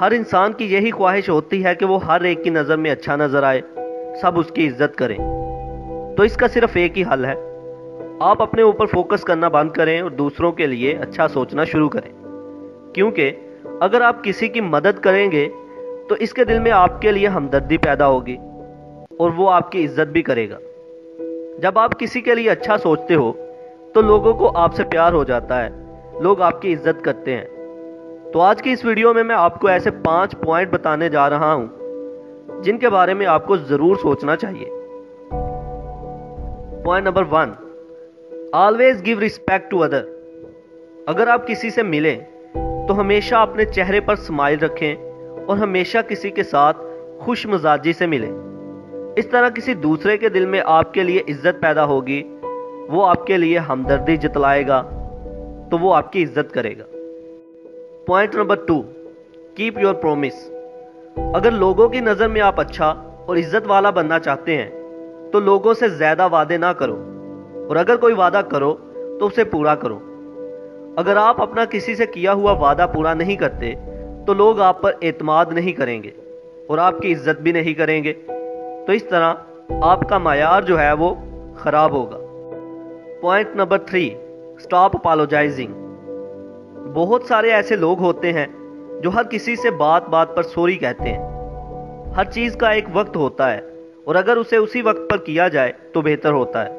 हर इंसान की यही ख्वाहिश होती है कि वो हर एक की नज़र में अच्छा नज़र आए, सब उसकी इज्जत करें। तो इसका सिर्फ एक ही हल है, आप अपने ऊपर फोकस करना बंद करें और दूसरों के लिए अच्छा सोचना शुरू करें। क्योंकि अगर आप किसी की मदद करेंगे तो इसके दिल में आपके लिए हमदर्दी पैदा होगी और वो आपकी इज्जत भी करेगा। जब आप किसी के लिए अच्छा सोचते हो तो लोगों को आपसे प्यार हो जाता है, लोग आपकी इज्जत करते हैं। तो आज की इस वीडियो में मैं आपको ऐसे 5 पॉइंट बताने जा रहा हूं जिनके बारे में आपको ज़रूर सोचना चाहिए। Point number 1, always give respect to other. अगर आप किसी से मिलें तो हमेशा अपने चेहरे पर स्माइल रखें और हमेशा किसी के साथ खुश मिजाजी से मिलें। इस तरह किसी दूसरे के दिल में आपके लिए इज्जत पैदा होगी, वो आपके लिए हमदर्दी जतलाएगा तो वो आपकी इज्जत करेगा। Point number 2, keep your promise. अगर लोगों की नज़र में आप अच्छा और इज्जत वाला बनना चाहते हैं तो लोगों से ज़्यादा वादे ना करो, और अगर कोई वादा करो तो उसे पूरा करो। अगर आप अपना किसी से किया हुआ वादा पूरा नहीं करते तो लोग आप पर एतमाद नहीं करेंगे और आपकी इज्जत भी नहीं करेंगे। तो इस तरह आपका मायार जो है वो खराब होगा। Point number 3, stop apologising. बहुत सारे ऐसे लोग होते हैं जो हर किसी से बात बात पर सॉरी कहते हैं। हर चीज़ का एक वक्त होता है और अगर उसे उसी वक्त पर किया जाए तो बेहतर होता है।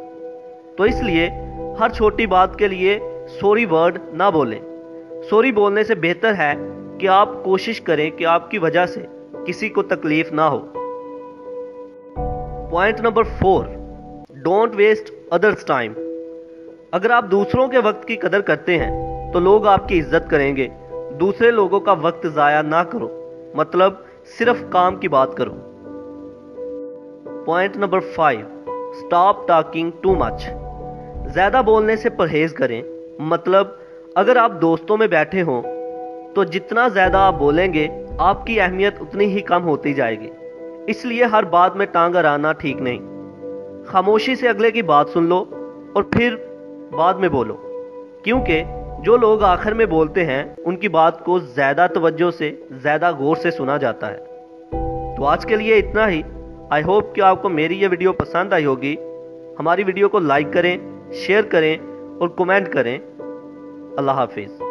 तो इसलिए हर छोटी बात के लिए सॉरी वर्ड ना बोलें। सॉरी बोलने से बेहतर है कि आप कोशिश करें कि आपकी वजह से किसी को तकलीफ ना हो। Point number 4, don't waste others time. अगर आप दूसरों के वक्त की कदर करते हैं तो लोग आपकी इज्जत करेंगे। दूसरे लोगों का वक्त ज़ाया ना करो, मतलब सिर्फ काम की बात करो। Point number 5, stop talking too much. ज़्यादा बोलने से परहेज करें, मतलब अगर आप दोस्तों में बैठे हों तो जितना ज़्यादा आप बोलेंगे आपकी अहमियत उतनी ही कम होती जाएगी। इसलिए हर बात में टांग अड़ाना ठीक नहीं। खामोशी से अगले की बात सुन लो और फिर बाद में बोलो, क्योंकि जो लोग आखिर में बोलते हैं उनकी बात को ज़्यादा तवज्जो से, ज़्यादा गौर से सुना जाता है। तो आज के लिए इतना ही। आई होप कि आपको मेरी ये वीडियो पसंद आई होगी। हमारी वीडियो को लाइक करें, शेयर करें और कमेंट करें। अल्लाह हाफिज़।